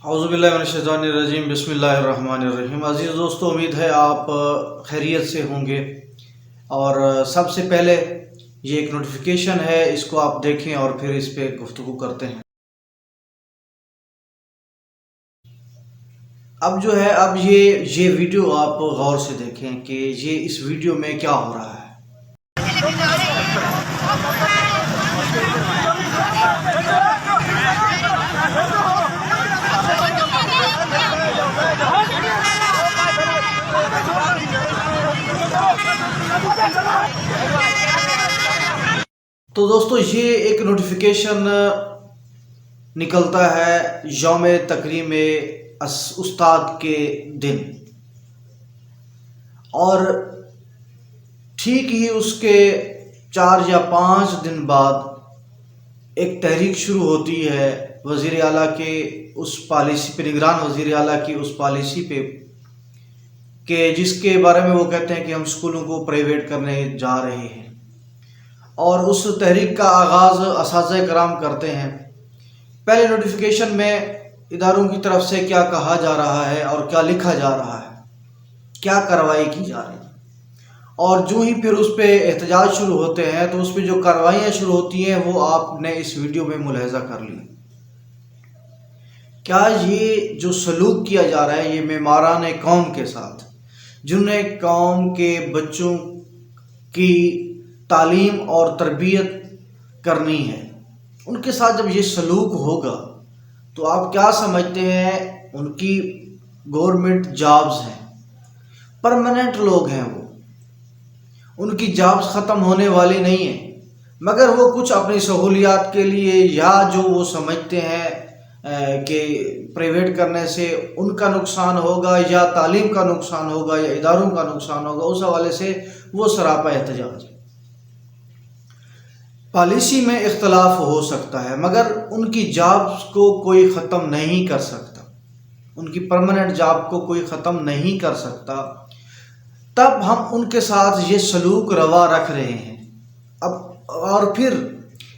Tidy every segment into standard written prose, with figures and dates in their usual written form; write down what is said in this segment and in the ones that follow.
औज़ुबिल्लाहिमिनश्शैतानिर्रजीम बिस्मिल्लाहिर्रहमानिर्रहीम। अज़ीज़ दोस्तों, उम्मीद है आप खैरियत से होंगे। और सबसे पहले ये एक नोटिफिकेशन है, इसको आप देखें और फिर इस पे गुफ्तगू करते हैं। अब जो है, अब ये वीडियो आप गौर से देखें कि ये इस वीडियो में क्या हो रहा है। तो दोस्तों, ये एक नोटिफिकेशन निकलता है यौम तकरीम उस्ताद के दिन, और ठीक ही उसके 4 या 5 दिन बाद एक तहरीक शुरू होती है वज़ीर आला के उस पॉलिसी पे, निगरान वज़ीर आला की उस पॉलिसी पे, कि जिसके बारे में वो कहते हैं कि हम स्कूलों को प्राइवेट करने जा रहे हैं। और उस तहरीक का आगाज़ असातिज़ा कराम करते हैं। पहले नोटिफिकेशन में इदारों की तरफ से क्या कहा जा रहा है और क्या लिखा जा रहा है, क्या कार्रवाई की जा रही है, और जो ही फिर उस पर एहतजाज शुरू होते हैं तो उस पर जो कार्रवाइयाँ शुरू होती हैं वो आपने इस वीडियो में मुलाहिज़ा कर लिया। क्या ये जो सलूक किया जा रहा है ये मेमारान कौम के साथ, जिन्हें कौम के बच्चों की तालीम और तरबियत करनी है, उनके साथ जब ये सलूक होगा तो आप क्या समझते हैं, उनकी गवर्नमेंट जॉब्स हैं, परमानेंट लोग हैं, वो उनकी जॉब्स ख़त्म होने वाली नहीं है, मगर वो कुछ अपनी सहूलियात के लिए या जो वो समझते हैं कि प्राइवेट करने से उनका नुकसान होगा या तालीम का नुकसान होगा या इदारों का नुकसान होगा, उस हवाले से वो सरापा एहतजाज है। पॉलिसी में इख्तलाफ हो सकता है मगर उनकी जॉब्स को कोई ख़त्म नहीं कर सकता, उनकी परमानेंट जॉब को कोई ख़त्म नहीं कर सकता। तब हम उनके साथ ये सलूक रवा रख रहे हैं। अब और फिर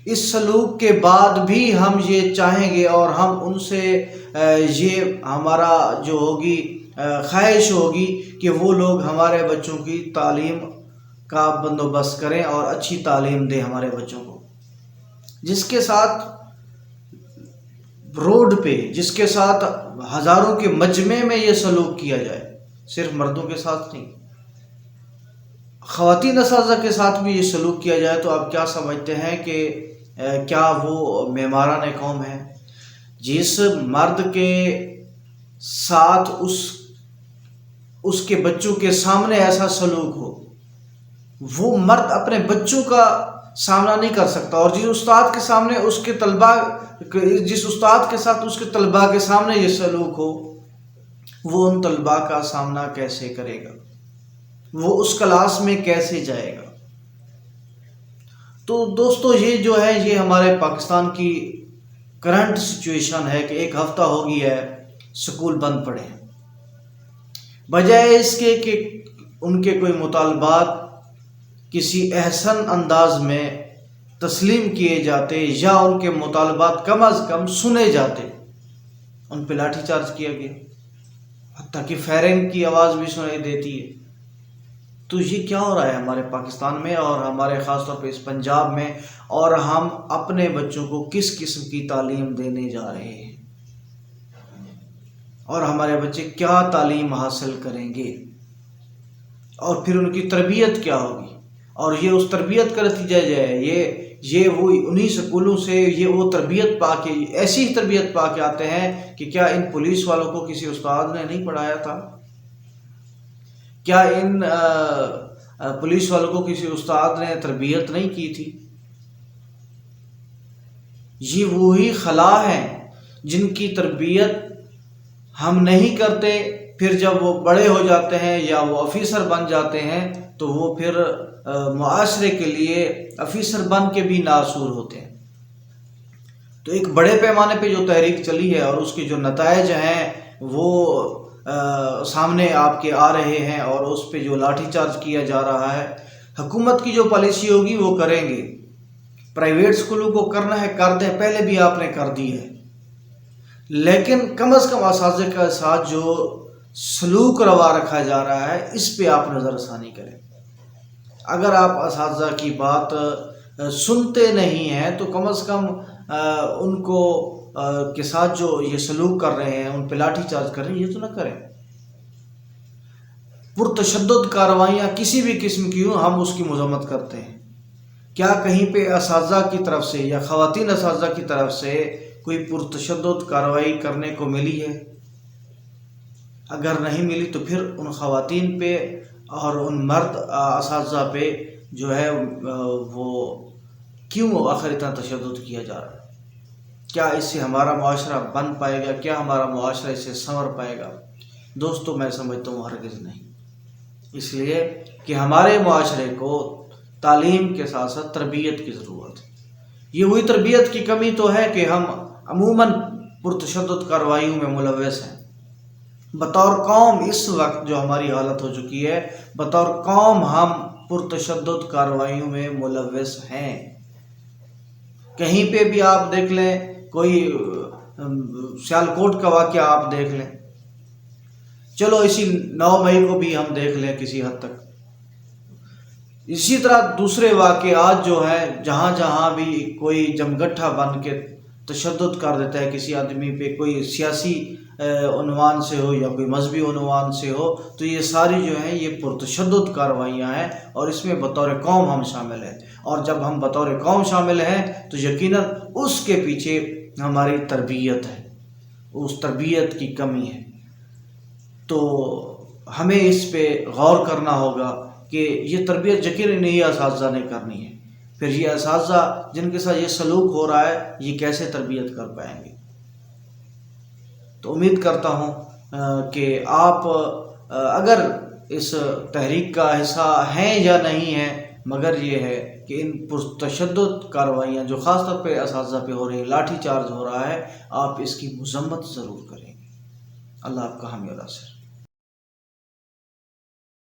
इस सलूक के बाद भी हम ये चाहेंगे और हम उनसे ये हमारा जो होगी ख्वाहिश होगी कि वो लोग हमारे बच्चों की तालीम का बंदोबस्त करें और अच्छी तालीम दें हमारे बच्चों को, जिसके साथ रोड पे, जिसके साथ हज़ारों के मजमे में ये सलूक किया जाए, सिर्फ मर्दों के साथ नहीं, ख़वातीन असातिज़ा के साथ भी ये सलूक किया जाए, तो आप क्या समझते हैं कि क्या वो मेमारान कौम है? जिस मर्द के साथ उसके बच्चों के सामने ऐसा सलूक हो, वो मर्द अपने बच्चों का सामना नहीं कर सकता, और जिस उस्ताद के सामने उसके तलबा, जिस उस्ताद के साथ उसके तलबा के सामने ये सलूक हो, वो उन तलबा का सामना कैसे करेगा, वो उस क्लास में कैसे जाएगा? तो दोस्तों, ये जो है ये हमारे पाकिस्तान की करंट सिचुएशन है कि एक हफ्ता हो गया है स्कूल बंद पड़े हैं, बजाय इसके कि उनके कोई मुतालबात किसी एहसन अंदाज में तस्लीम किए जाते या उनके मुतालबात कम अज़ कम सुने जाते, उन पर लाठी चार्ज किया गया, हत्ता कि फायरिंग की आवाज़ भी सुनाई देती है। तो ये क्या हो रहा है हमारे पाकिस्तान में और हमारे ख़ास तौर पे इस पंजाब में, और हम अपने बच्चों को किस किस्म की तालीम देने जा रहे हैं और हमारे बच्चे क्या तालीम हासिल करेंगे और फिर उनकी तरबियत क्या होगी, और ये उस तरबियत का नतीजा जो है ये वो उन्हीं स्कूलों से ये वो तरबियत पा के, ऐसी ही तरबियत पा के आते हैं कि क्या इन पुलिस वालों को किसी उस्ताद ने नहीं पढ़ाया था? क्या इन पुलिस वालों को किसी उस्ताद ने तरबियत नहीं की थी? ये वही खला हैं जिनकी तरबियत हम नहीं करते, फिर जब वो बड़े हो जाते हैं या वो ऑफिसर बन जाते हैं तो वो फिर मुआशरे के लिए ऑफिसर बन के भी नासूर होते हैं। तो एक बड़े पैमाने पे जो तहरीक चली है और उसके जो नताइज हैं वो सामने आपके आ रहे हैं, और उस पे जो लाठीचार्ज किया जा रहा है, हुकूमत की जो पॉलिसी होगी वो करेंगे। प्राइवेट स्कूलों को करना है कर दें, पहले भी आपने कर दी है। لیکن کم از کم اساتذہ کے ساتھ جو سلوک روا رکھا جا رہا ہے اس پہ آپ نظر ثانی کریں۔ اگر آپ اساتذہ کی بات سنتے نہیں ہیں تو کم از کم ان کو کے ساتھ جو یہ سلوک کر رہے ہیں، ان پہ لاٹھی چارج کر رہے ہیں، یہ تو نہ کریں۔ پرتشدد کارروائیاں کسی بھی قسم کی ہوں، ہم اس کی مذمت کرتے ہیں۔ کیا کہیں پہ اساتذہ کی طرف سے یا خواتین اساتذہ کی طرف سے کوئی پرتشدد کارروائی کرنے کو ملی ہے؟ اگر نہیں ملی تو پھر ان خواتین پہ اور ان مرد اساتذہ پہ جو ہے وہ کیوں آخر اتنا تشدد کیا جا رہا ہے؟ کیا اس سے ہمارا معاشرہ بن پائے گا؟ کیا ہمارا معاشرہ اس سے سنور پائے گا؟ دوستو میں سمجھتا ہوں ہرگز نہیں۔ اس لیے کہ ہمارے معاشرے کو تعلیم کے ساتھ ساتھ تربیت کی ضرورت ہے۔ یہ وہی تربیت کی کمی تو ہے کہ ہم عموماً پرتشدد کارروائیوں میں ملوث ہیں۔ بطور قوم اس وقت جو ہماری حالت ہو چکی ہے، بطور قوم ہم پرتشدد کارروائیوں میں ملوث ہیں۔ کہیں پہ بھی آپ دیکھ لیں، کوئی سیالکوٹ کا واقعہ آپ دیکھ لیں، چلو اسی 9 مئی کو بھی ہم دیکھ لیں کسی حد تک، اسی طرح دوسرے واقعات جو ہیں جہاں جہاں بھی کوئی جمگٹھا بن کے تشدد کر دیتا ہے کسی آدمی پہ، کوئی سیاسی عنوان سے ہو یا کوئی مذہبی عنوان سے ہو، تو یہ ساری جو ہیں یہ پرتشدد کارروائیاں ہیں اور اس میں بطور قوم ہم شامل ہیں۔ اور جب ہم بطور قوم شامل ہیں تو یقیناً اس کے پیچھے ہماری تربیت ہے، اس تربیت کی کمی ہے۔ تو ہمیں اس پہ غور کرنا ہوگا کہ یہ تربیت یقیناً نہیں اساتذہ نے کرنی ہے، پھر یہ اساتذہ جن کے ساتھ یہ سلوک ہو رہا ہے یہ کیسے تربیت کر پائیں گے؟ تو امید کرتا ہوں کہ آپ اگر اس تحریک کا حصہ ہیں یا نہیں ہیں، مگر یہ ہے کہ ان پرتشدد کارروائیاں جو خاص طور پہ اساتذہ پہ ہو رہی ہیں، لاٹھی چارج ہو رہا ہے، آپ اس کی مذمت ضرور کریں گے۔ اللہ آپ کا حامی و ناصر۔